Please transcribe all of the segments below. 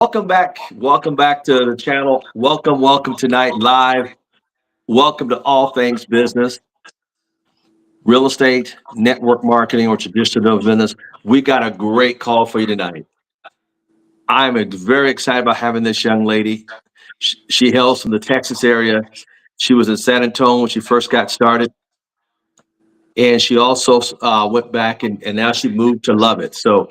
Welcome back to the channel. Welcome tonight live. Welcome to all things business, real estate, network marketing, or traditional business. We got a great call for you tonight. I'm very excited about having this young lady. She hails from the Texas area. She was in San Antonio when she first got started, and she also went back and now she moved to Lubbock. So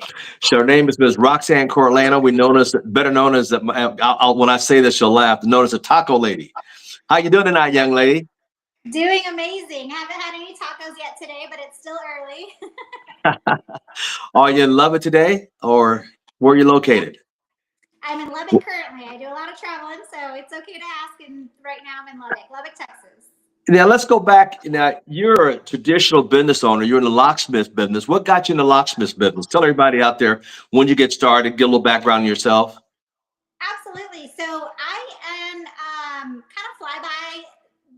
her name is Ms. Roxann Corralejo. We known as better known as when I say this, she'll laugh. Known as a taco lady. How you doing tonight, young lady? Doing amazing. Haven't had any tacos yet today, but it's still early. Are you in Lubbock today, or where are you Yep, located? I'm in Lubbock currently. I do a lot of traveling, so it's okay to ask. And right now I'm in Lubbock, Texas. Now let's go back. Now you're a traditional business owner. You're in the locksmith business. What got you in the locksmith business? Tell everybody out there when you get started. Get a little background on yourself. Absolutely. So I am kind of fly by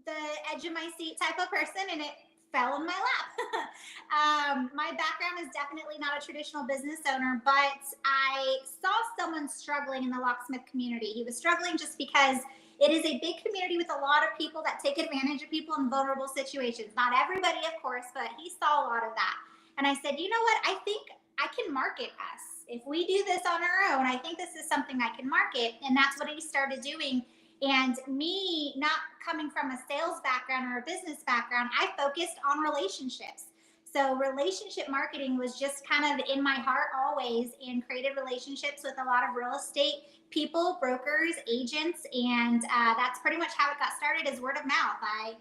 the edge of my seat type of person, and it fell in my lap. My background is definitely not a traditional business owner, but I saw someone struggling in the locksmith community. He was struggling just because it is a big community with a lot of people that take advantage of people in vulnerable situations. Not everybody, of course, but he saw a lot of that. And I said, you know what? I think I can market us. If we do this on our own, I think this is something I can market. And that's what he started doing. And me not coming from a sales background or a business background, I focused on relationships. So relationship marketing was just kind of in my heart always, and created relationships with a lot of real estate people, brokers, agents, and that's pretty much how it got started, as word of mouth. I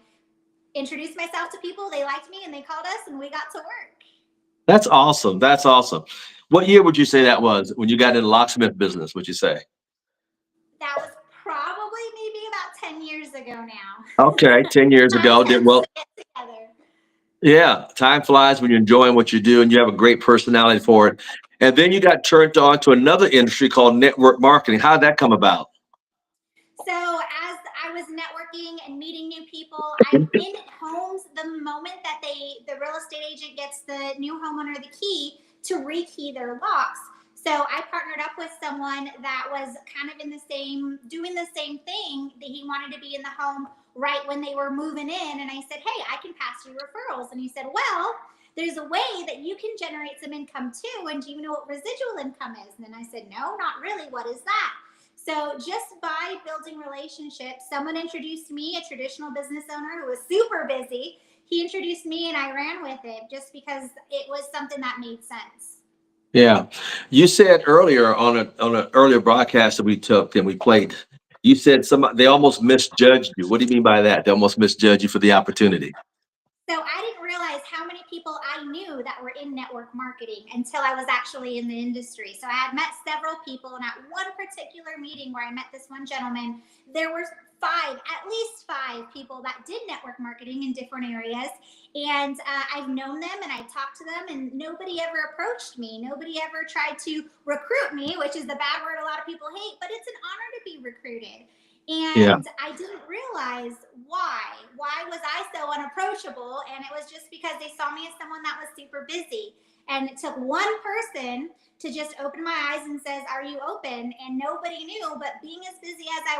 introduced myself to people, they liked me, and they called us, and we got to work. That's awesome. That's awesome. What year would you say that was when you got into the locksmith business? Would you say? That was probably maybe about 10 years ago now. Okay, 10 years Time ago. tends Well, to get together. yeah, time flies when you're enjoying what you do and you have a great personality for it. And then you got turned on to another industry called network marketing. How did that come about? So as I was networking and meeting new people, I'm in homes the moment that the real estate agent gets the new homeowner the key to rekey their locks. So I partnered up with someone that was kind of in the same, doing the same thing, that he wanted to be in the home right when they were moving in. And I said, hey, I can pass you referrals. And he said, well, there's a way that you can generate some income too. And do you know what residual income is? And then I said, no, not really. What is that? So just by building relationships, someone introduced me, a traditional business owner who was super busy. He introduced me and I ran with it just because it was something that made sense. Yeah. You said earlier on an earlier broadcast that we took and we played, you said they almost misjudged you. What do you mean by that? They almost misjudged you for the opportunity. So I didn't realize how many people I knew that were in network marketing until I was actually in the industry. So I had met several people, and at one particular meeting where I met this one gentleman, there were at least five people that did network marketing in different areas. And I've known them and I talked to them, and nobody ever approached me. Nobody ever tried to recruit me, which is the bad word a lot of people hate, but it's an honor to be recruited. Yeah. And I didn't realize why. Why was I so unapproachable? And it was just because they saw me as someone that was super busy. And it took one person to just open my eyes and says, are you open? And nobody knew, but being as busy as I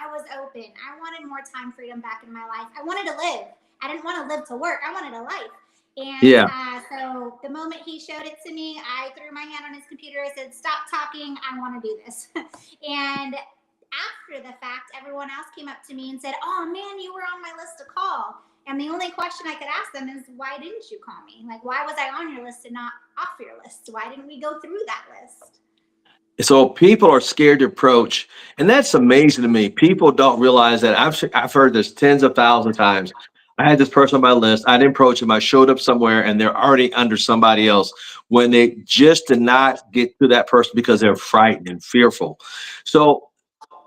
was open. I wanted more time freedom back in my life. I wanted to live. I didn't want to live to work. I wanted a life. And Yeah. so the moment he showed it to me, I threw my hand on his computer. I said, stop talking. I want to do this. And after the fact, everyone else came up to me and said, oh man, you were on my list to call. And the only question I could ask them is, why didn't you call me? Like, why was I on your list and not off your list? Why didn't we go through that list? So people are scared to approach, and that's amazing to me. People don't realize that. I've heard this tens of thousands of times. I had this person on my list. I didn't approach them. I showed up somewhere, and they're already under somebody else when they just did not get to that person because they're frightened and fearful. So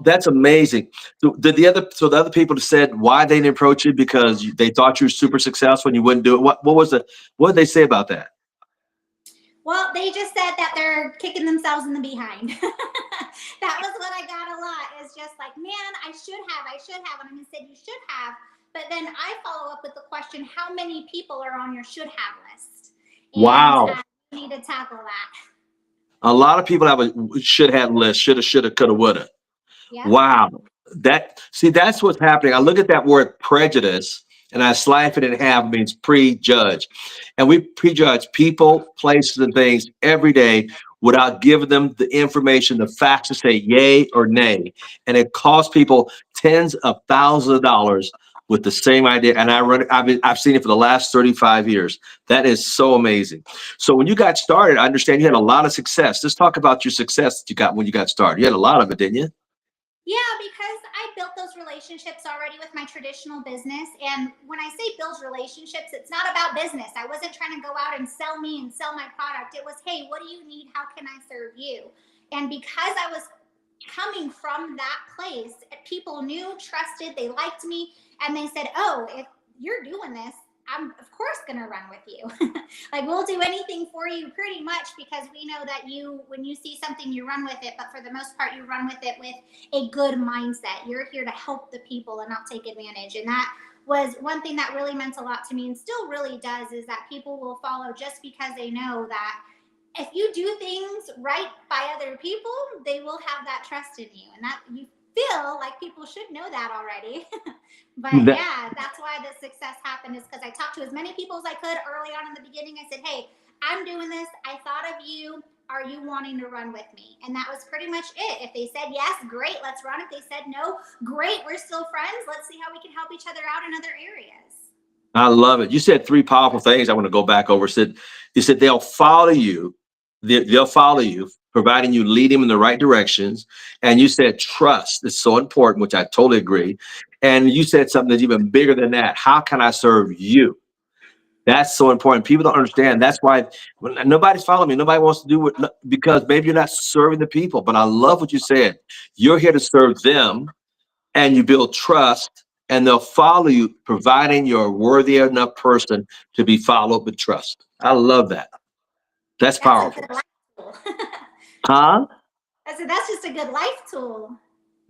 that's amazing. So the other people that said why they didn't approach you because they thought you were super successful and you wouldn't do it. What did they say about that? Well, they just said that they're kicking themselves in the behind. That was what I got a lot. It's just like, man, I should have. And I said, you should have. But then I follow up with the question, how many people are on your should have list? And Wow. you need to tackle that. A lot of people have a should have list, shoulda, coulda, woulda. Yep. Wow. That's what's happening. I look at that word prejudice and I slice it in half, it means prejudge. And we prejudge people, places, and things every day without giving them the information, the facts to say yay or nay. And it costs people tens of thousands of dollars with the same idea. And I've seen it for the last 35 years. That is so amazing. So when you got started, I understand you had a lot of success. Let's talk about your success that you got when you got started. You had a lot of it, didn't you? Yeah, because I built those relationships already with my traditional business. And when I say build relationships, it's not about business. I wasn't trying to go out and sell me and sell my product. It was, hey, what do you need? How can I serve you? And because I was coming from that place, people knew, trusted, they liked me, and they said, oh, if you're doing this, I'm of course going to run with you. Like, we'll do anything for you pretty much, because we know that you, when you see something, you run with it. But for the most part, you run with it with a good mindset. You're here to help the people and not take advantage. And that was one thing that really meant a lot to me, and still really does, is that people will follow just because they know that if you do things right by other people, they will have that trust in you. And that you feel like people should know that already. But That, yeah, that's why the success happened, is because I talked to as many people as I could early on in the beginning. I said, hey, I'm doing this. I thought of you. Are you wanting to run with me? And that was pretty much it. If they said yes, great, let's run. If they said no, great, we're still friends. Let's see how we can help each other out in other areas. I love it. You said three powerful things I want to go back over. You said they'll follow you. They'll follow you, providing you lead them in the right directions. And you said trust is so important, which I totally agree. And you said something that's even bigger than that. How can I serve you? That's so important. People don't understand. That's why when nobody's following me. Nobody wants to do it because maybe you're not serving the people. But I love what you said. You're here to serve them, and you build trust, and they'll follow you, providing you're a worthy enough person to be followed with trust. I love that. That's That's a powerful. good life tool. Huh? I said, that's just a good life tool.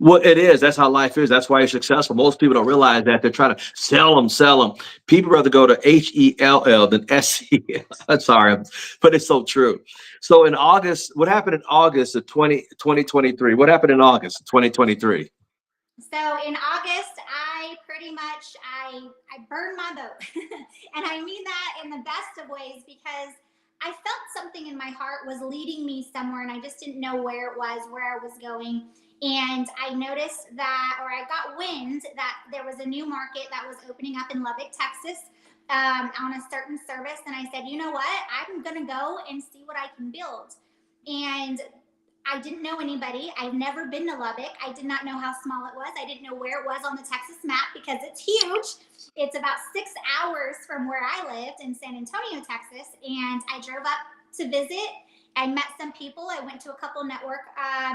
Well, it is. That's how life is. That's why you're successful. Most people don't realize that. They're trying to sell them, sell them. People rather go to HELL than SEL. I'm sorry, but it's so true. So in August, what happened in August of 2023? What happened in August of 2023? So in August, I pretty much I burned my boat, and I mean that in the best of ways, because I felt something in my heart was leading me somewhere, and I just didn't know where it was, where I was going. And I noticed that, or I got wind that there was a new market that was opening up in Lubbock, Texas, on a certain service. And I said, you know what? I'm going to go and see what I can build. And I didn't know anybody. I've never been to Lubbock. I did not know how small it was. I didn't know where it was on the Texas map, because it's huge. It's about 6 hours from where I lived in San Antonio, Texas. And I drove up to visit. I met some people. I went to a couple network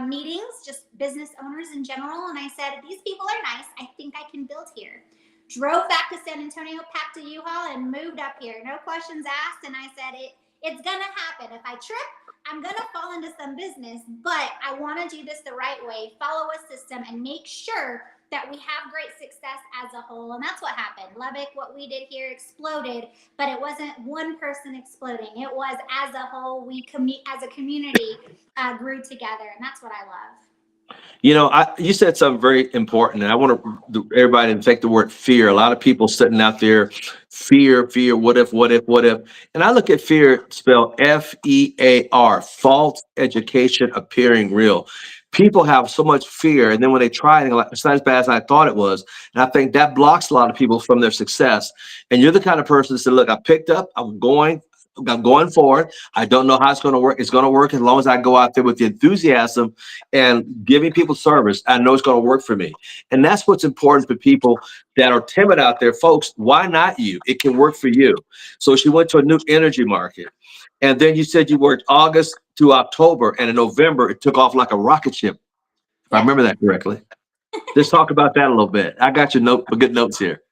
meetings, just business owners in general. And I said, these people are nice. I think I can build here. Drove back to San Antonio, packed a U-Haul, and moved up here. No questions asked. And I said, it's going to happen. If I trip, I'm going to fall into some business, but I want to do this the right way, follow a system, and make sure that we have great success as a whole. And that's what happened. Lubbock, what we did here, exploded, but it wasn't one person exploding. It was as a whole, we as a community grew together, and that's what I love. You said something very important, and I want everybody to take the word fear. A lot of people sitting out there, fear, fear, what if, what if, what if? And I look at fear spelled FEAR, false education appearing real. People have so much fear, and then when they try it, they're like, it's not as bad as I thought it was. And I think that blocks a lot of people from their success. And you're the kind of person that said, look, I picked up, I'm going forward. I don't know how it's going to work. It's going to work as long as I go out there with the enthusiasm and giving people service. I know it's going to work for me. And that's what's important for people that are timid out there. Folks, why not you? It can work for you. So she went to a new energy market. And then you said you worked August to October, and in November, it took off like a rocket ship, if I Yep. remember that correctly. Let's talk about that a little bit. I got your good notes here.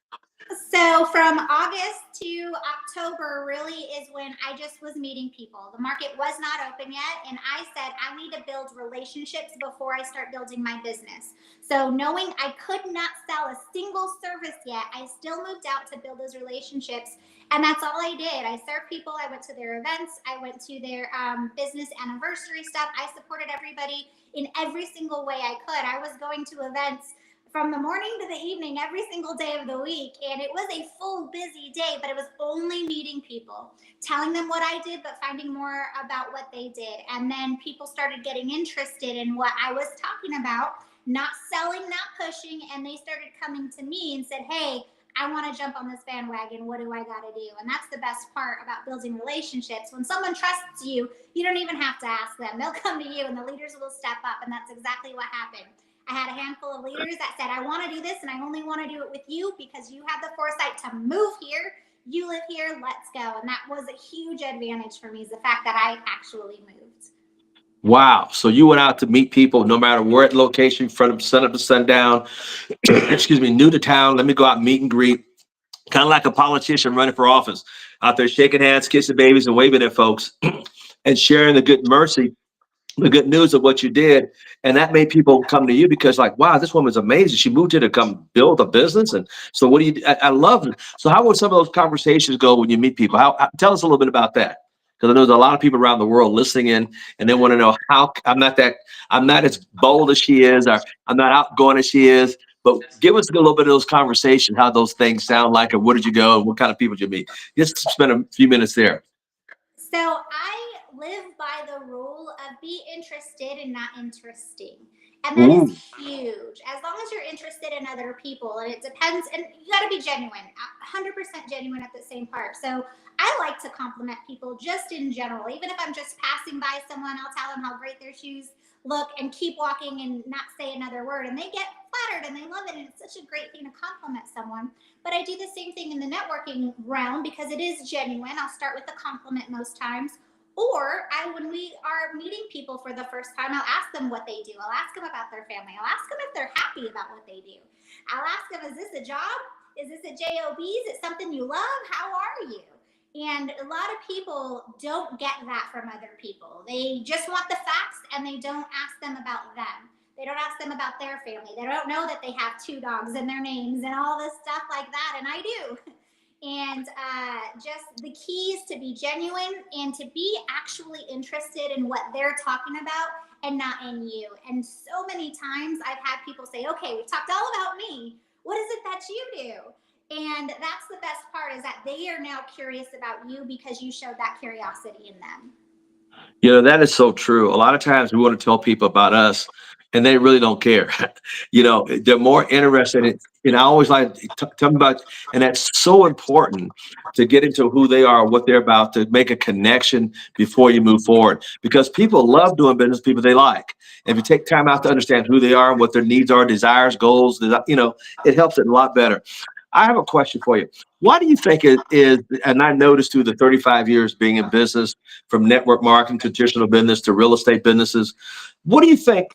So from August to October really is when I just was meeting people. The market was not open yet. And I said, I need to build relationships before I start building my business. So knowing I could not sell a single service yet, I still moved out to build those relationships. And that's all I did. I served people. I went to their events. I went to their business anniversary stuff. I supported everybody in every single way I could. I was going to events from the morning to the evening every single day of the week. And it was a full busy day, but it was only meeting people, telling them what I did, but finding more about what they did. And then people started getting interested in what I was talking about, not selling, not pushing. And they started coming to me and said, hey, I want to jump on this bandwagon. What do I got to do? And that's the best part about building relationships. When someone trusts you, you don't even have to ask them. They'll come to you and the leaders will step up. And that's exactly what happened. I had a handful of leaders that said, I want to do this and I only want to do it with you because you have the foresight to move here. You live here, let's go. And that was a huge advantage for me, is the fact that I actually moved. Wow. So you went out to meet people no matter where at location, from sun up to sundown, excuse me, new to town. Let me go out and meet and greet. Kind of like a politician running for office, out there shaking hands, kissing babies, and waving at folks and sharing the good news of what you did. And that made people come to you because, like, wow, this woman's amazing. She moved here to come build a business. And so what do you, I love it. So how would some of those conversations go when you meet people? Tell us a little bit about that. Because I know there's a lot of people around the world listening in and they want to know how I'm not as bold as she is, or I'm not outgoing as she is. But give us a little bit of those conversations, how those things sound like, and where did you go and what kind of people did you meet? Just spend a few minutes there. So I live by the rule of be interested and not interesting. And that is Ooh. huge. As long as you're interested in other people, and it depends, and you got to be genuine, 100% genuine at the same part. So I like to compliment people just in general. Even if I'm just passing by someone, I'll tell them how great their shoes look and keep walking and not say another word. And they get flattered and they love it. And it's such a great thing to compliment someone. But I do the same thing in the networking realm because it is genuine. I'll start with a compliment most times. Or when we are meeting people for the first time, I'll ask them what they do. I'll ask them about their family. I'll ask them if they're happy about what they do. I'll ask them, is this a job? Is this a job? Is it something you love? How are you? And a lot of people don't get that from other people. They just want the facts and they don't ask them about them. They don't ask them about their family. They don't know that they have 2 dogs in their names and all this stuff like that. And I do. And just the key is to be genuine and to be actually interested in what they're talking about and not in you. And so many times I've had people say, okay, we've talked all about me. What is it that you do? And that's the best part, is that they are now curious about you because you showed that curiosity in them. That is so true. A lot of times we want to tell people about us and they really don't care. They're more interested in I always like tell me about, and that's so important to get into who they are, what they're about, to make a connection before you move forward. Because people love doing business with people they like. If you take time out to understand who they are and what their needs are, desires, goals, it helps it a lot better. I have a question for you. Why do you think it is, and I noticed through the 35 years being in business, from network marketing to traditional business to real estate businesses, what do you think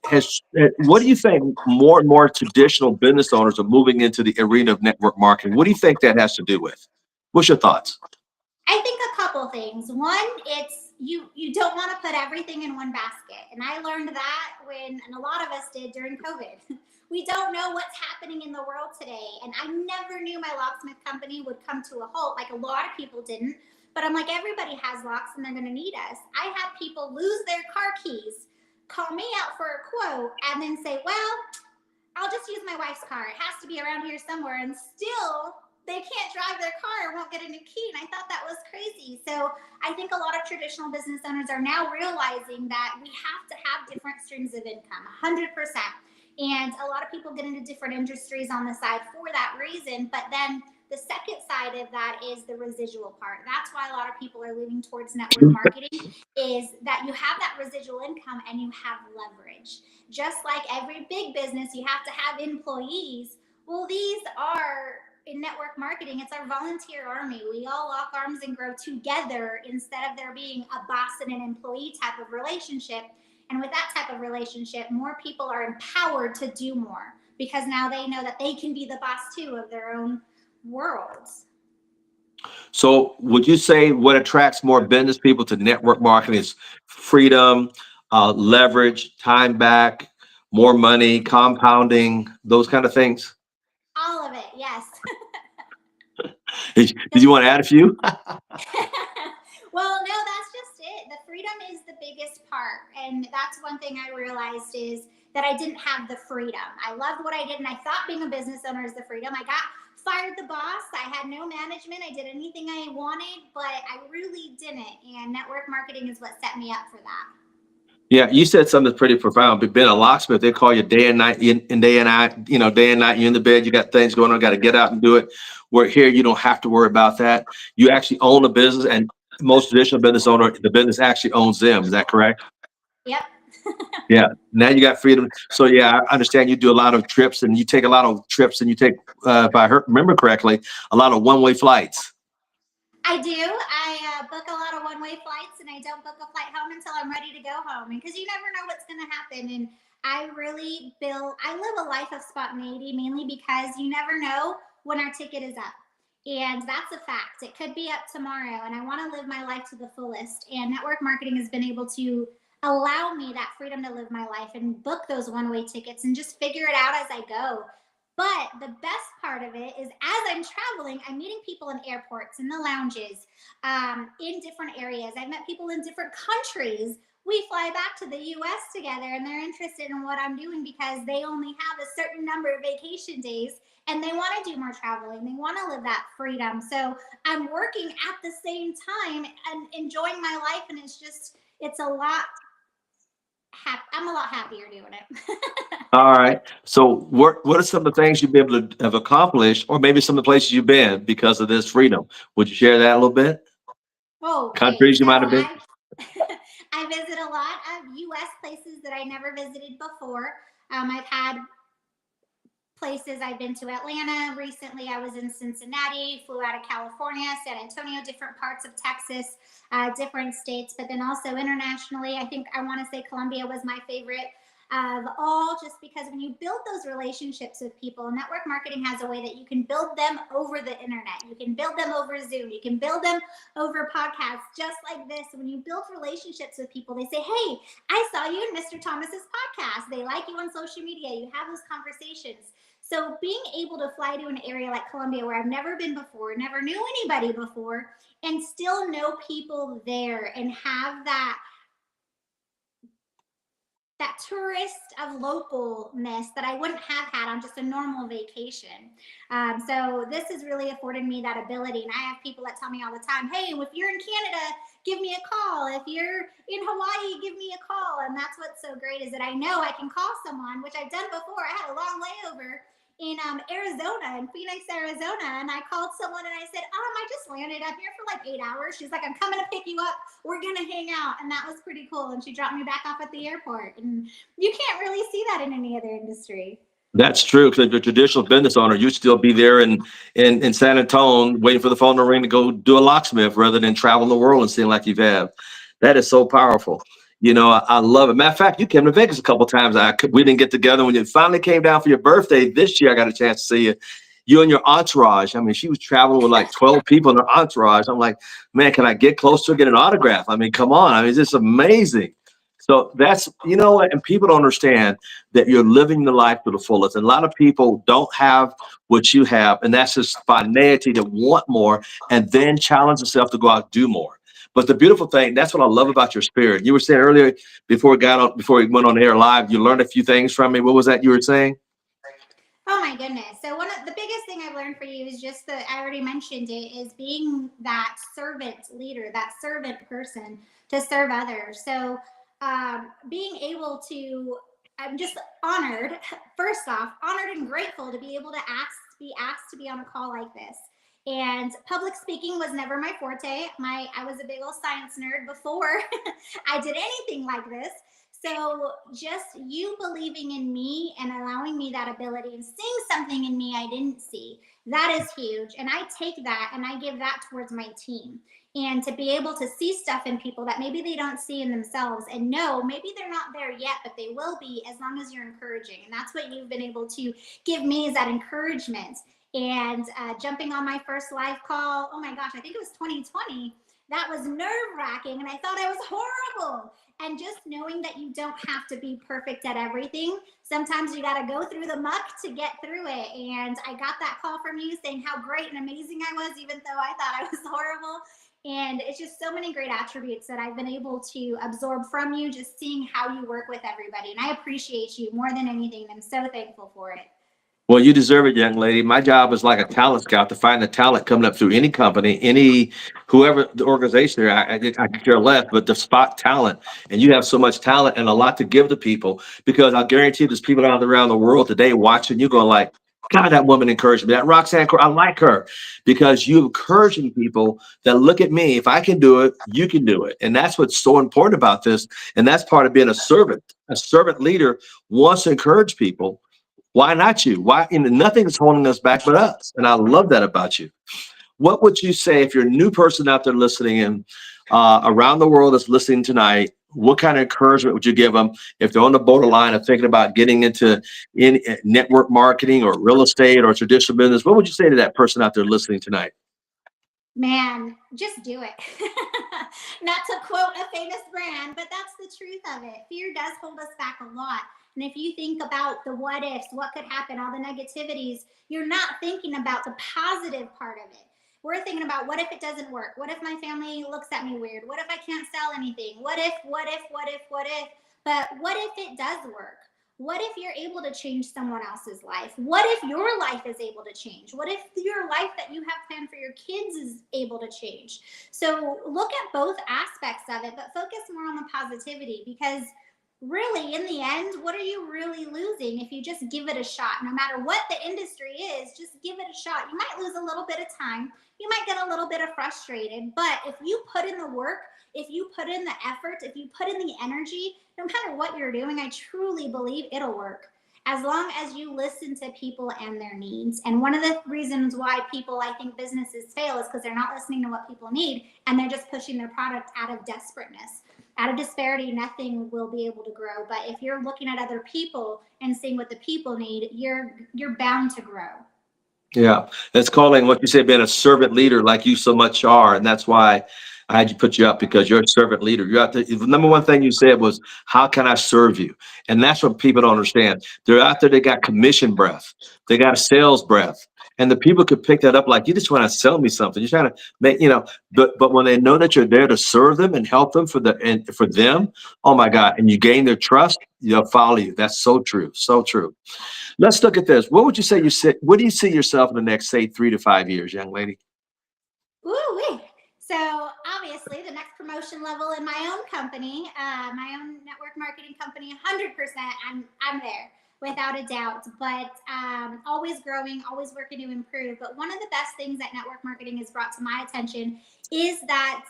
more and more traditional business owners are moving into the arena of network marketing? What do you think that has to do with? What's your thoughts? I think a couple things. One, it's you don't want to put everything in one basket. And I learned that and a lot of us did during COVID. We don't know what's happening in the world today. And I never knew my locksmith company would come to a halt, like a lot of people didn't. But I'm like, everybody has locks and they're going to need us. I had people lose their car keys, call me out for a quote, and then say, well, I'll just use my wife's car. It has to be around here somewhere. And still, they can't drive their car or won't get a new key. And I thought that was crazy. So I think a lot of traditional business owners are now realizing that we have to have different streams of income, 100%. And a lot of people get into different industries on the side for that reason. But then the second side of that is the residual part. That's why a lot of people are leaning towards network marketing, is that you have that residual income and you have leverage. Just like every big business, you have to have employees. Well, these are, in network marketing, it's our volunteer army. We all lock arms and grow together instead of there being a boss and an employee type of relationship. And with that type of relationship, more people are empowered to do more because now they know that they can be the boss too of their own worlds. So would you say what attracts more business people to network marketing is freedom, leverage, time back, more money, compounding, those kind of things? All of it, yes. Did you want to add a few? Well, no, that's just it. The freedom is the biggest part. And that's one thing I realized is that I didn't have the freedom. I loved what I did, and I thought being a business owner is the freedom. I got fired the boss. I had no management. I did anything I wanted, but I really didn't. And network marketing is what set me up for that. Yeah, you said something pretty profound. But being a locksmith, they call you day and night, in day and night, day and night. You're in the bed, you got things going on, got to get out and do it. Where here, you don't have to worry about that. You actually own a business, and most traditional business owner, the business actually owns them. Is that correct? Yep. Yeah. Now you got freedom. So yeah, I understand you do a lot of trips, and you take a lot of trips, and you take, if I remember correctly, a lot of one-way flights. I do. I book a lot of one way flights, and I don't book a flight home until I'm ready to go home. And because you never know what's going to happen. And I live a life of spontaneity mainly because you never know when our ticket is up. And that's a fact. It could be up tomorrow. And I want to live my life to the fullest. And network marketing has been able to allow me that freedom to live my life and book those one way tickets and just figure it out as I go. But the best part of it is as I'm traveling, I'm meeting people in airports, in the lounges, in different areas. I've met people in different countries. We fly back to the US together, and they're interested in what I'm doing because they only have a certain number of vacation days and they want to do more traveling. They want to live that freedom. So I'm working at the same time and enjoying my life. And it's a lot. I'm a lot happier doing it. All right. So what are some of the things you've been able to have accomplished, or maybe some of the places you've been because of this freedom? Would you share that a little bit? Okay, Countries you so might have been? I visit a lot of U.S. places that I never visited before. I've had places I've been to Atlanta recently. I was in Cincinnati, flew out of California, San Antonio, different parts of Texas, different states, but then also internationally. I think I want to say Colombia was my favorite of all, just because when you build those relationships with people, network marketing has a way that you can build them over the internet. You can build them over Zoom. You can build them over podcasts, just like this. When you build relationships with people, they say, hey, I saw you in Mr. Thomas's podcast. They like you on social media. You have those conversations. So being able to fly to an area like Colombia where I've never been before, never knew anybody before, and still know people there and have that tourist of localness that I wouldn't have had on just a normal vacation. So this has really afforded me that ability. And I have people that tell me all the time, hey, if you're in Canada, give me a call. If you're in Hawaii, give me a call. And that's what's so great is that I know I can call someone, which I've done before. I had a long layover in Arizona, in Phoenix, Arizona. And I called someone and I said, I just landed up here for like 8 hours. She's like, I'm coming to pick you up. We're going to hang out. And that was pretty cool. And she dropped me back off at the airport. And you can't really see that in any other industry. That's true. Because if you're a traditional business owner, you'd still be there in San Antonio waiting for the phone to ring to go do a locksmith rather than traveling the world and seeing like you've had. That is so powerful. I love it. Matter of fact, you came to Vegas a couple of times. We didn't get together when you finally came down for your birthday this year. I got a chance to see you. You and your entourage. I mean, she was traveling with like 12 people in her entourage. I'm like, man, can I get close to her, get an autograph? I mean, come on. I mean, it's just amazing. So that's, what, and people don't understand that you're living the life to the fullest. And a lot of people don't have what you have, and that's just spontaneity to want more and then challenge yourself to go out and do more. But the beautiful thing, that's what I love about your spirit. You were saying earlier before we went on air live, you learned a few things from me. What was that you were saying? Oh my goodness. So one of the biggest thing I've learned for you is just that I already mentioned it is being that servant leader, that servant person to serve others. So being able to, I'm just honored, first off, honored and grateful to be able to be asked to be on a call like this. And public speaking was never my forte. I was a big old science nerd before I did anything like this. So just you believing in me and allowing me that ability and seeing something in me I didn't see, that is huge. And I take that and I give that towards my team. And to be able to see stuff in people that maybe they don't see in themselves and know maybe they're not there yet, but they will be as long as you're encouraging. And that's what you've been able to give me is that encouragement. And jumping on my first live call, oh my gosh, I think it was 2020. That was nerve wracking, and I thought I was horrible. And just knowing that you don't have to be perfect at everything. Sometimes you got to go through the muck to get through it. And I got that call from you saying how great and amazing I was, even though I thought I was horrible. And it's just so many great attributes that I've been able to absorb from you, just seeing how you work with everybody. And I appreciate you more than anything. I'm so thankful for it. Well, you deserve it, young lady. My job is like a talent scout to find the talent coming up through any company, any whoever the organization. I could care less, but to spot talent, and you have so much talent and a lot to give to people. Because I guarantee there's people out around the world today watching you, going like, "God, that woman encouraged me. That Roxanne, I like her," because you encouraging people that look at me. If I can do it, you can do it, and that's what's so important about this. And that's part of being a servant. A servant leader wants to encourage people. Why not you? Why? And nothing is holding us back but us. And I love that about you. What would you say if you're a new person out there listening in around the world that's listening tonight? What kind of encouragement would you give them if they're on the borderline of thinking about getting into network marketing or real estate or traditional business? What would you say to that person out there listening tonight? Man, just do it. Not to quote a famous brand, but that's the truth of it. Fear does hold us back a lot. And if you think about the what ifs, what could happen, all the negativities, you're not thinking about the positive part of it. We're thinking about what if it doesn't work? What if my family looks at me weird? What if I can't sell anything? What if, what if, what if, what if? But what if it does work? What if you're able to change someone else's life? What if your life is able to change? What if your life that you have planned for your kids is able to change? So look at both aspects of it, but focus more on the positivity, because really, in the end, what are you really losing if you just give it a shot? No matter what the industry is, just give it a shot. You might lose a little bit of time. You might get a little bit of frustrated, but if you put in the work, if you put in the effort, if you put in the energy, no matter what you're doing, I truly believe it'll work as long as you listen to people and their needs. And one of the reasons why people, I think businesses fail, is because they're not listening to what people need, and they're just pushing their product out of desperateness. Out of disparity, nothing will be able to grow. But if you're looking at other people and seeing what the people need, you're bound to grow. Yeah, it's calling what you say being a servant leader, like you so much are, and that's why I had you put you up because you're a servant leader. You're out there. The number one thing you said was, "How can I serve you?" And that's what people don't understand. They're out there. They got commission breath. They got a sales breath, and the people could pick that up like you just want to sell me something. You're trying to make But when they know that you're there to serve them and help them for them, oh my God, and you gain their trust, they'll follow you. That's so true. So true. Let's look at this. What would you say what do you see yourself in the next, say, 3 to 5 years, young lady? Ooh, so obviously, the next promotion level in my own company, my own network marketing company, 100%, I'm there without a doubt. But always growing, always working to improve. But one of the best things that network marketing has brought to my attention is that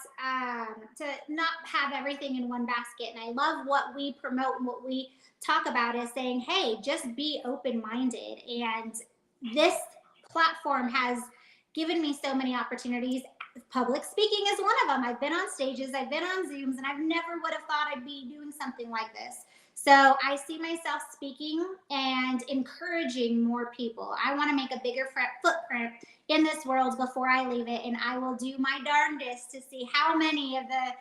to not have everything in one basket. And I love what we promote and what we talk about is saying, hey, just be open minded. And this platform has given me so many opportunities. Public speaking is one of them. I've been on stages, I've been on Zooms, and I've never would have thought I'd be doing something like this. So I see myself speaking and encouraging more people. I want to make a bigger footprint in this world before I leave it, and I will do my darndest to see how many of the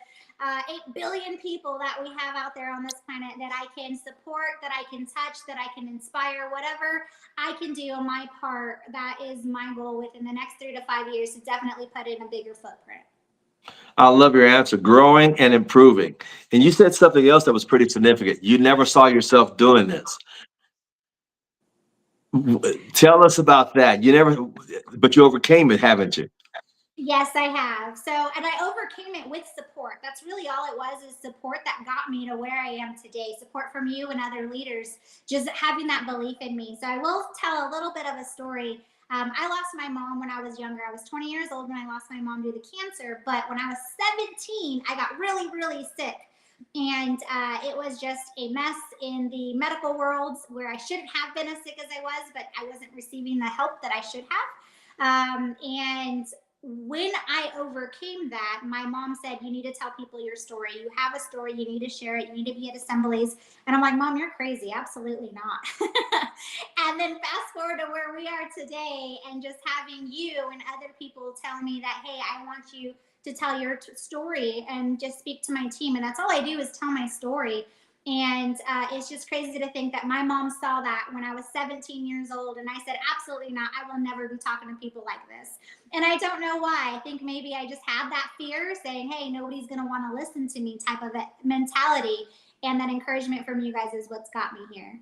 8 billion people that we have out there on this planet that I can support, that I can touch, that I can inspire, whatever I can do on my part. That is my goal within the next 3 to 5 years, to definitely put in a bigger footprint. I love your answer. Growing and improving. And you said something else that was pretty significant. You never saw yourself doing this. Tell us about that. You never, but you overcame it, haven't you? Yes, I have. So, and I overcame it with support. That's really all it was, is support that got me to where I am today. Support from you and other leaders, just having that belief in me. So I will tell a little bit of a story. I lost my mom when I was younger. I was 20 years old when I lost my mom due to cancer. But when I was 17, I got really, really sick. And it was just a mess in the medical world, where I shouldn't have been as sick as I was, but I wasn't receiving the help that I should have. And when I overcame that, my mom said, "You need to tell people your story. You have a story. You need to share it. You need to be at assemblies." And I'm like, "Mom, you're crazy. Absolutely not." And then fast forward to where we are today, and just having you and other people tell me that, hey, I want you to tell your story and just speak to my team. And that's all I do is tell my story. And it's just crazy to think that my mom saw that when I was 17 years old. And I said, absolutely not. I will never be talking to people like this. And I don't know why. I think maybe I just had that fear saying, hey, nobody's going to want to listen to me type of mentality. And that encouragement from you guys is what's got me here.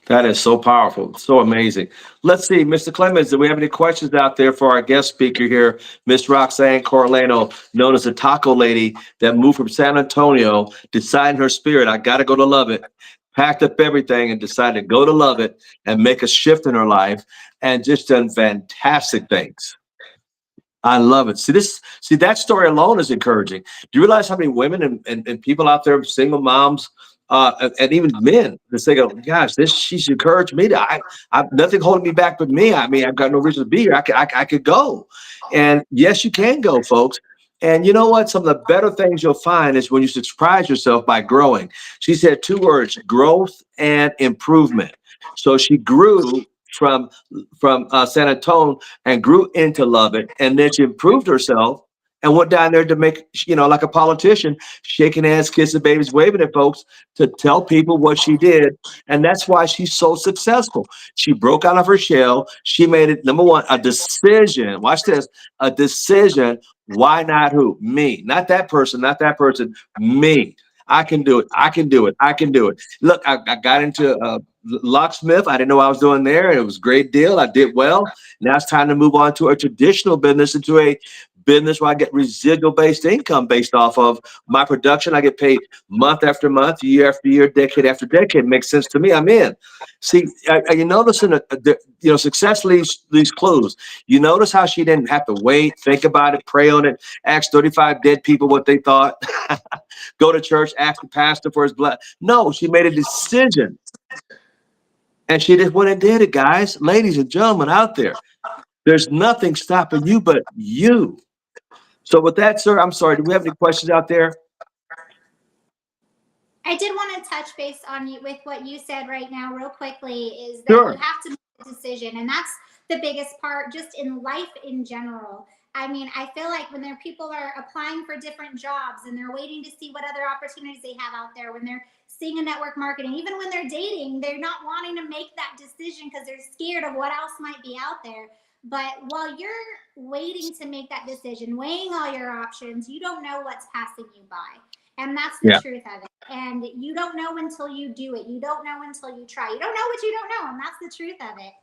That is so powerful, so amazing. Let's see, Mr. Clemens, do we have any questions out there for our guest speaker here, Miss Roxann Corralejo, known as the Taco Lady, that moved from San Antonio, decided in her spirit, I got to go to Lubbock, packed up everything and decided to go to Lubbock and make a shift in her life, and just done fantastic things. I love it. See, that story alone is encouraging. Do you realize how many women and people out there, single moms, and even men, that say, "Go, gosh, she's encouraged me. I nothing holding me back but me. I mean, I've got no reason to be here. I could go." And yes, you can go, folks. And you know what? Some of the better things you'll find is when you surprise yourself by growing. She said two words: growth and improvement. So she grew from San Antonio and grew into Lubbock, and then she improved herself and went down there to make, like a politician, shaking hands, kissing babies, waving at folks to tell people what she did. And that's why she's so successful. She broke out of her shell. She made it, number one, a decision. Watch this, a decision. Why not who? Me. Not that person, not that person, me. I can do it. I can do it. I can do it. Look, I got into locksmith. I didn't know what I was doing there. It was a great deal. I did well. Now it's time to move on to a traditional business, into a business where I get residual based income based off of my production. I get paid month after month, year after year, decade after decade. Makes sense to me. I'm in. See, are you noticing success leaves clues? You notice how she didn't have to wait, think about it, pray on it, ask 35 dead people what they thought, go to church, ask the pastor for his blood. No, she made a decision. And she just went and did it, guys. Ladies and gentlemen out there, there's nothing stopping you but you. So with that, sir, I'm sorry. Do we have any questions out there? I did want to touch base on you with what you said right now, real quickly, is that you Sure. have to make a decision. And that's the biggest part just in life in general. I mean, I feel like when people are applying for different jobs and they're waiting to see what other opportunities they have out there, when they're seeing a network marketing, even when they're dating, they're not wanting to make that decision because they're scared of what else might be out there. But while you're waiting to make that decision, weighing all your options, you don't know what's passing you by. And that's the Yeah. truth of it. And you don't know until you do it. You don't know until you try. You don't know what you don't know. And that's the truth of it.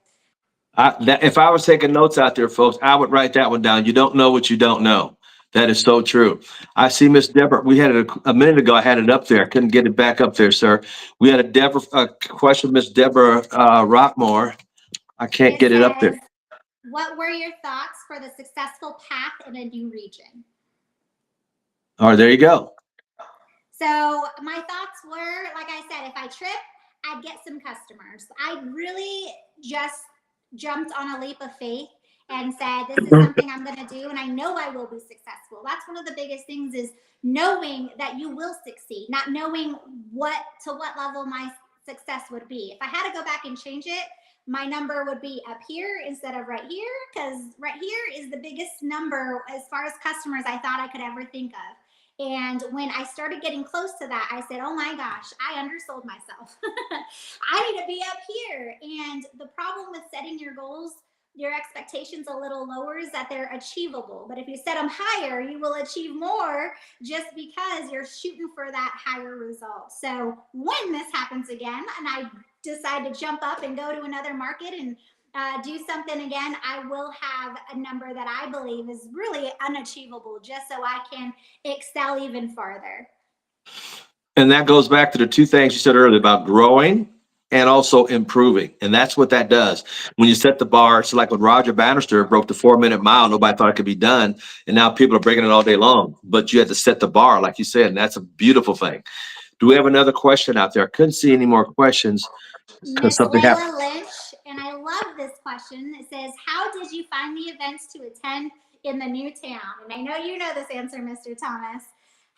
If I was taking notes out there, folks, I would write that one down. You don't know what you don't know. That is so true. I see Miss Deborah. We had it a minute ago. I had it up there. I couldn't get it back up there, sir. We had a question, Miss Deborah Rockmore. I can't It get it up says, there. what were your thoughts for the successful path in a new region? All right, there you go. So my thoughts were, like I said, if I trip, I'd get some customers. I really just jumped on a leap of faith and said, this is something I'm going to do, and I know I will be successful. That's one of the biggest things, is knowing that you will succeed, not knowing what level my success would be. If I had to go back and change it, my number would be up here instead of right here, because right here is the biggest number as far as customers I thought I could ever think of. And when I started getting close to that, I said, oh my gosh, I undersold myself. I need to be up here. And the problem with setting your goals, your expectations a little lower, is that they're achievable. But if you set them higher, you will achieve more, just because you're shooting for that higher result. So when this happens again and I decide to jump up and go to another market and do something again, I will have a number that I believe is really unachievable, just so I can excel even farther. And that goes back to the two things you said earlier about growing and also improving. And that's what that does. When you set the bar, it's like when Roger Bannister broke the 4 minute mile, nobody thought it could be done. And now people are breaking it all day long. But you had to set the bar, like you said, and that's a beautiful thing. Do we have another question out there? I couldn't see any more questions because Miss something happened. Layla Lynch, and I love this question. It says, how did you find the events to attend in the new town? And I know you know this answer, Mr. Thomas.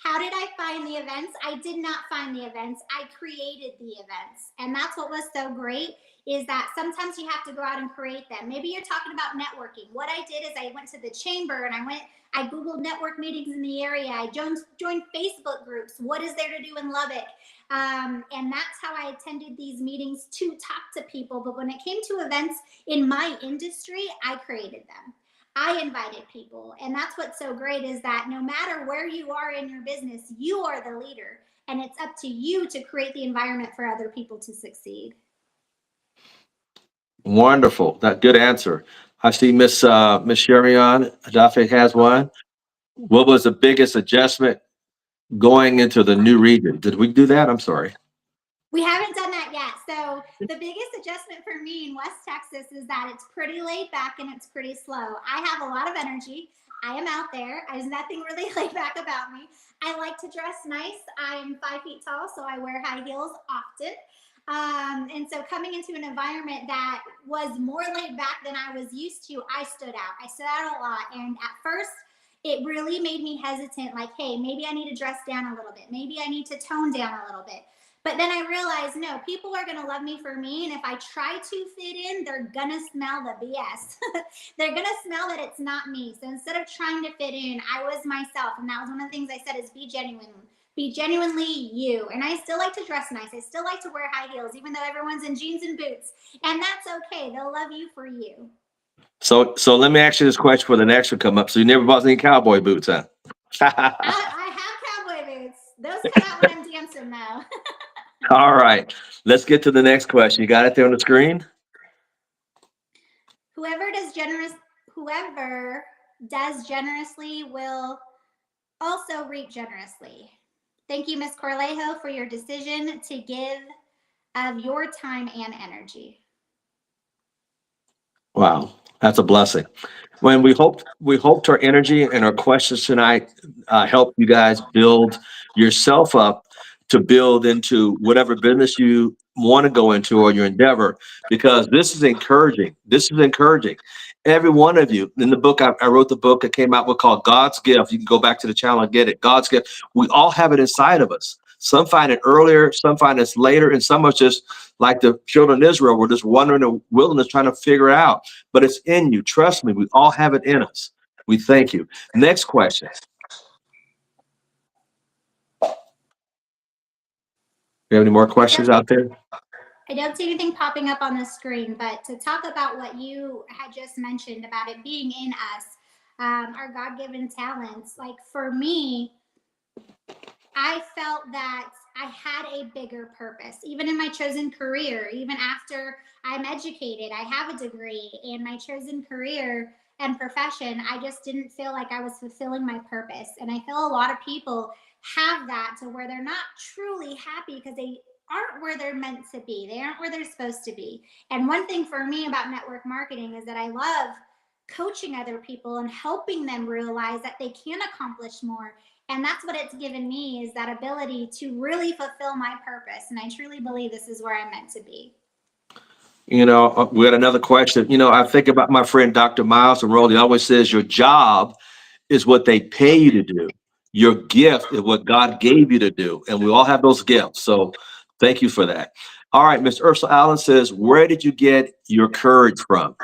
How did I find the events? I did not find the events. I created the events. And that's what was so great, is that sometimes you have to go out and create them. Maybe you're talking about networking. What I did is I went to the chamber and I Googled network meetings in the area. I joined Facebook groups. What is there to do in Lubbock? And that's how I attended these meetings to talk to people. But when it came to events in my industry, I created them. I invited people. And that's what's so great is that no matter where you are in your business, you are the leader. And it's up to you to create the environment for other people to succeed. Wonderful. That good answer. I see Miss Sherion Adafe has one. What was the biggest adjustment going into the new region? Did we do that? I'm sorry. We haven't done that yet. So the biggest adjustment for me in West Texas is that it's pretty laid back and it's pretty slow. I have a lot of energy. I am out there. There's nothing really laid back about me. I like to dress nice. I'm 5 feet tall, so I wear high heels often. And so coming into an environment that was more laid back than I was used to, I stood out. I stood out a lot. And at first, it really made me hesitant, like, hey, maybe I need to dress down a little bit. Maybe I need to tone down a little bit. But then I realized, no, people are going to love me for me. And if I try to fit in, they're going to smell the BS. They're going to smell that it's not me. So instead of trying to fit in, I was myself. And that was one of the things I said is be genuine. Be genuinely you. And I still like to dress nice. I still like to wear high heels, even though everyone's in jeans and boots. And that's okay. They'll love you for you. So let me ask you this question for the next one come up. So you never bought any cowboy boots, huh? I have cowboy boots. Those come out when I'm dancing, though. All right. Let's get to the next question. You got it there on the screen? whoever does generous, whoever does generously will also reap generously. Thank you, Ms. Corralejo, for your decision to give of your time and energy. Wow, that's a blessing. When we hoped our energy and our questions tonight help you guys build yourself up to build into whatever business you want to go into or your endeavor, because this is encouraging. This is encouraging. Every one of you in the book, I wrote the book that came out with called God's Gift. You can go back to the channel and get it. God's Gift. We all have it inside of us. Some find it earlier, some find it later, and some are just like the children of Israel. We're just wandering in the wilderness trying to figure it out, but it's in you. Trust me, we all have it in us. We thank you. Next question. You have any more I questions don't, out there? I don't see anything popping up on the screen, but to talk about what you had just mentioned about it being in us, our God given talents, like for me, I felt that I had a bigger purpose, even in my chosen career, even after I'm educated, I have a degree in my chosen career and profession. I just didn't feel like I was fulfilling my purpose. And I feel a lot of people have that to where they're not truly happy because they aren't where they're meant to be. They aren't where they're supposed to be. And one thing for me about network marketing is that I love coaching other people and helping them realize that they can accomplish more, and that's what it's given me is that ability to really fulfill my purpose. And I truly believe this is where I'm meant to be. We had another question. I think about my friend Dr. Miles Monroe. He always says your job is what they pay you to do. Your gift is what God gave you to do. And we all have those gifts. So thank you for that. All right, Miss Ursula Allen says, where did you get your courage from?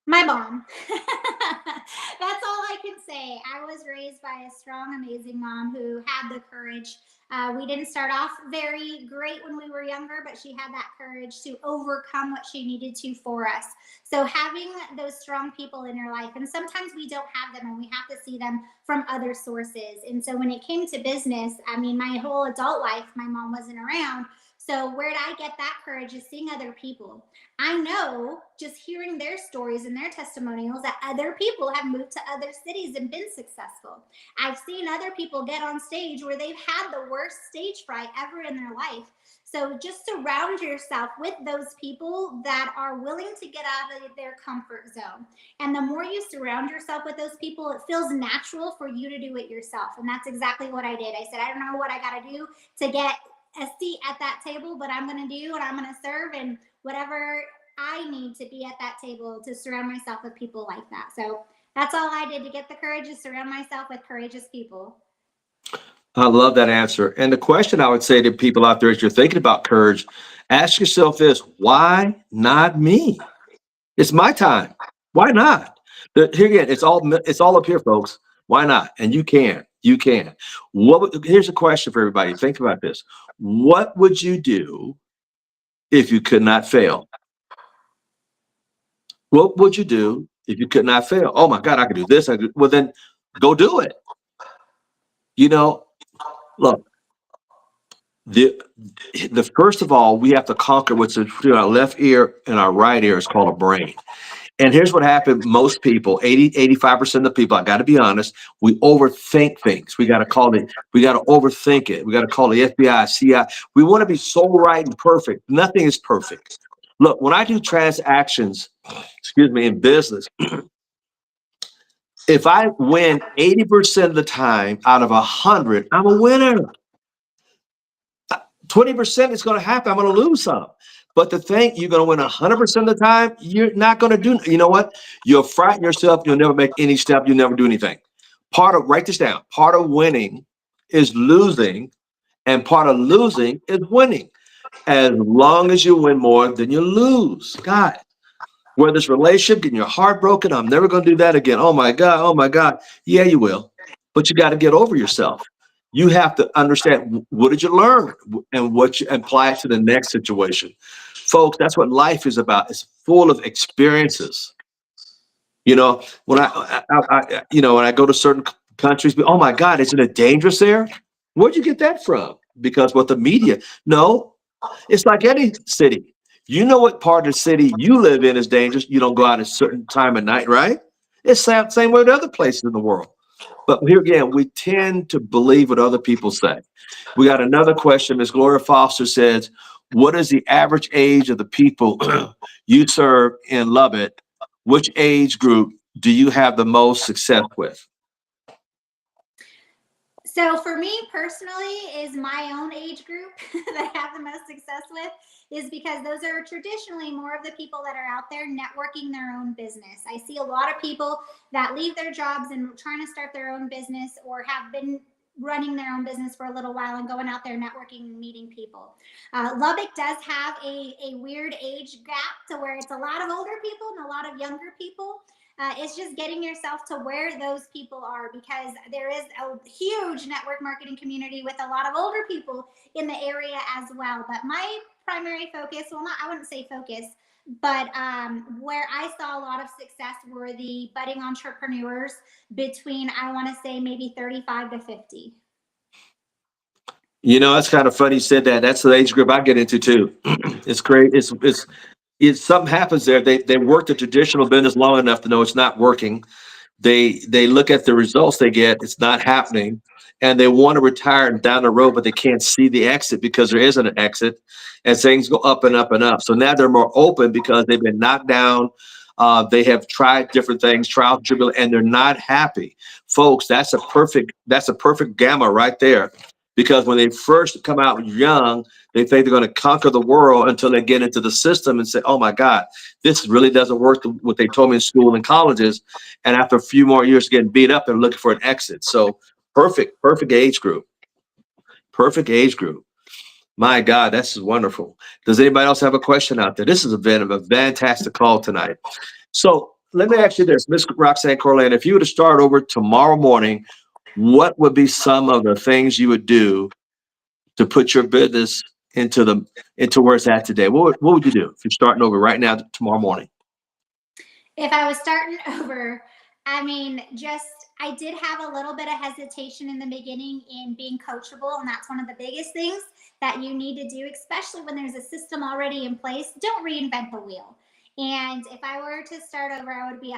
My mom. That's all I can say. I was raised by a strong, amazing mom who had the courage. We didn't start off very great when we were younger, but she had that courage to overcome what she needed to for us. So having those strong people in your life, and sometimes we don't have them and we have to see them from other sources. And so when it came to business, I mean, my whole adult life, my mom wasn't around. So where did I get that courage is seeing other people. I know just hearing their stories and their testimonials that other people have moved to other cities and been successful. I've seen other people get on stage where they've had the worst stage fright ever in their life. So just surround yourself with those people that are willing to get out of their comfort zone. And the more you surround yourself with those people, it feels natural for you to do it yourself. And that's exactly what I did. I said, I don't know what I got to do to get a seat at that table, but I'm going to do and I'm going to serve, and whatever I need to be at that table to surround myself with people like that. So that's all I did to get the courage, to surround myself with courageous people. I love that answer. And the question I would say to people out there as you're thinking about courage, ask yourself this: why not me? It's my time. Why not? Here again, it's all up here, folks. Why not? And you can. You can. Here's a question for everybody. Think about this. What would you do if you could not fail? What would you do if you could not fail? Oh my God, I could do this. Well, then go do it. You know, look, the the first of all, we have to conquer what's between our left ear and our right ear is called a brain. And here's what happened. Most people, 85% of the people, I got to be honest, we overthink things. We got to overthink it. We got to call the FBI, CI. We want to be so right and perfect. Nothing is perfect. Look, when I do transactions, excuse me, in business, if I win 80% of the time out of 100, I'm a winner. 20% is going to happen. I'm going to lose some. But the thing, you're going to win 100% of the time, you're not going to do, you know what? You'll frighten yourself. You'll never make any step. You'll never do anything. Write this down. Part of winning is losing, and part of losing is winning. As long as you win more than you lose. God, whether it's relationship, getting your heart broken, I'm never going to do that again. Oh my God. Oh my God. Yeah, you will. But you got to get over yourself. You have to understand what did you learn and what you apply it to the next situation. Folks, that's what life is about. It's full of experiences. When when I go to certain countries, oh my God, isn't it dangerous there? Where'd you get that from? Because what the media? No, it's like any city. You know what part of the city you live in is dangerous. You don't go out at a certain time of night, right? It's the same way with other places in the world. But here again, we tend to believe what other people say. We got another question. Ms. Gloria Foster says, what is the average age of the people you serve in Lubbock? Which age group do you have the most success with? So for me personally, is my own age group that I have the most success with, is because those are traditionally more of the people that are out there networking their own business. I see a lot of people that leave their jobs and trying to start their own business, or have been running their own business for a little while and going out there networking and meeting people. Lubbock does have a weird age gap to where it's a lot of older people and a lot of younger people. It's just getting yourself to where those people are, because there is a huge network marketing community with a lot of older people in the area as well. But my primary focus, well, not, I wouldn't say focus, but where I saw a lot of success were the budding entrepreneurs between, I want to say, maybe 35 to 50. That's kind of funny you said that. That's the age group I get into too. It's great. It's something happens there. They work the traditional business long enough to know it's not working. They look at the results they get, it's not happening, and they want to retire down the road, but they can't see the exit because there isn't an exit, and things go up and up and up. So now they're more open because they've been knocked down. They have tried different things, trial and tribulation, and they're not happy. Folks, that's a perfect gamma right there. Because when they first come out young, they think they're going to conquer the world until they get into the system and say, "Oh my God, this really doesn't work." What they told me in school and colleges, and after a few more years getting beat up, they're looking for an exit. So perfect age group, perfect age group. My God, this is wonderful. Does anybody else have a question out there? This has been a fantastic call tonight. So let me ask you this, Miss Roxann Corralejo, if you were to start over tomorrow morning, what would be some of the things you would do to put your business into where it's at today? What would you do if you're starting over right now tomorrow morning? If I was starting over, I mean, I did have a little bit of hesitation in the beginning in being coachable. And that's one of the biggest things that you need to do, especially when there's a system already in place. Don't reinvent the wheel. And if I were to start over, I would be 100%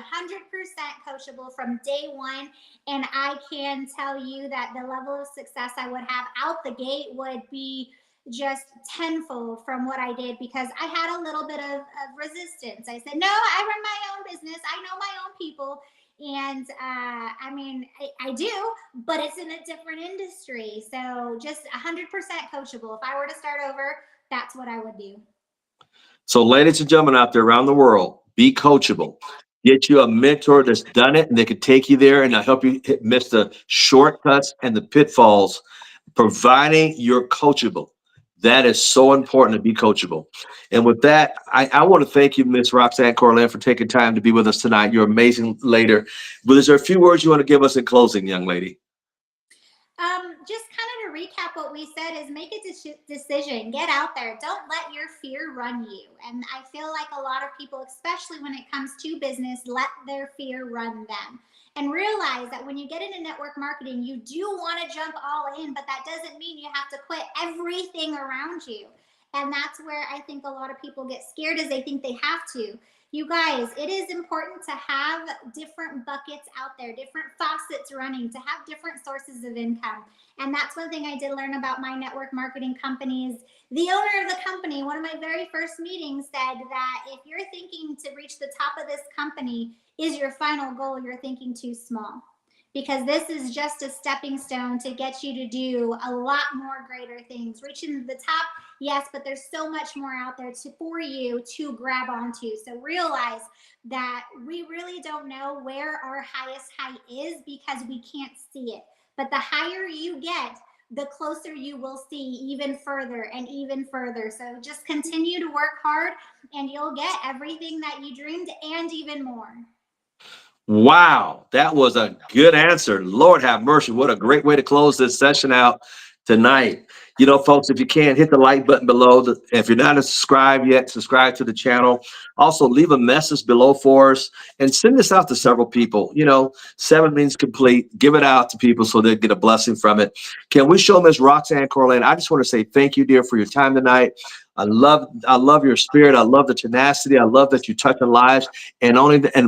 coachable from day one. And I can tell you that the level of success I would have out the gate would be just tenfold from what I did, because I had a little bit of resistance. I said, no, I run my own business. I know my own people. And I mean, I do, but it's in a different industry. So just 100% coachable. If I were to start over, that's what I would do. So, ladies and gentlemen out there around the world, be coachable. Get you a mentor that's done it, and they can take you there and help you miss the shortcuts and the pitfalls. providing you're coachable. That is so important to be coachable. And with that, I want to thank you, Miss Roxann Corralejo, for taking time to be with us tonight. You're amazing later. But is there a few words you want to give us in closing, young lady? Just kind of to recap what we said is make a decision, get out there. Don't let your fear run you. And I feel like a lot of people, especially when it comes to business, let their fear run them. And realize that when you get into network marketing, you do want to jump all in, but that doesn't mean you have to quit everything around you. And that's where I think a lot of people get scared, is they think they have to. You guys, it is important to have different buckets out there, different faucets running, to have different sources of income. And that's one thing I did learn about my network marketing companies. The owner of the company, one of my very first meetings, said that if you're thinking to reach the top of this company is your final goal, you're thinking too small. Because this is just a stepping stone to get you to do a lot more greater things. Reaching the top, yes, but there's so much more out there for you to grab onto. So realize that we really don't know where our highest height is because we can't see it. But the higher you get, the closer you will see even further and even further. So just continue to work hard and you'll get everything that you dreamed and even more. Wow, that was a good answer. Lord have mercy. What a great way to close this session out tonight. You know, folks, if you can, hit the like button below. If you're not subscribed yet, subscribe to the channel. Also, leave a message below for us and send this out to several people. You know, 7 means complete. Give it out to people so they get a blessing from it. Can we show Miss Roxann Corralejo? I just want to say thank you, dear, for your time tonight. I love your spirit. I love the tenacity. I love that you touch on lives. And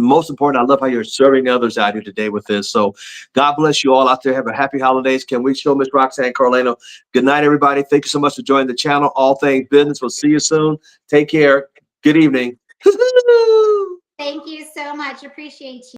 most important, I love how you're serving others out here today with this. So God bless you all out there. Have a happy holidays. Can we show Miss Roxann Corralejo? Good night, everybody. Thank you so much for joining the channel. All Things Business. We'll see you soon. Take care. Good evening. Thank you so much. Appreciate you.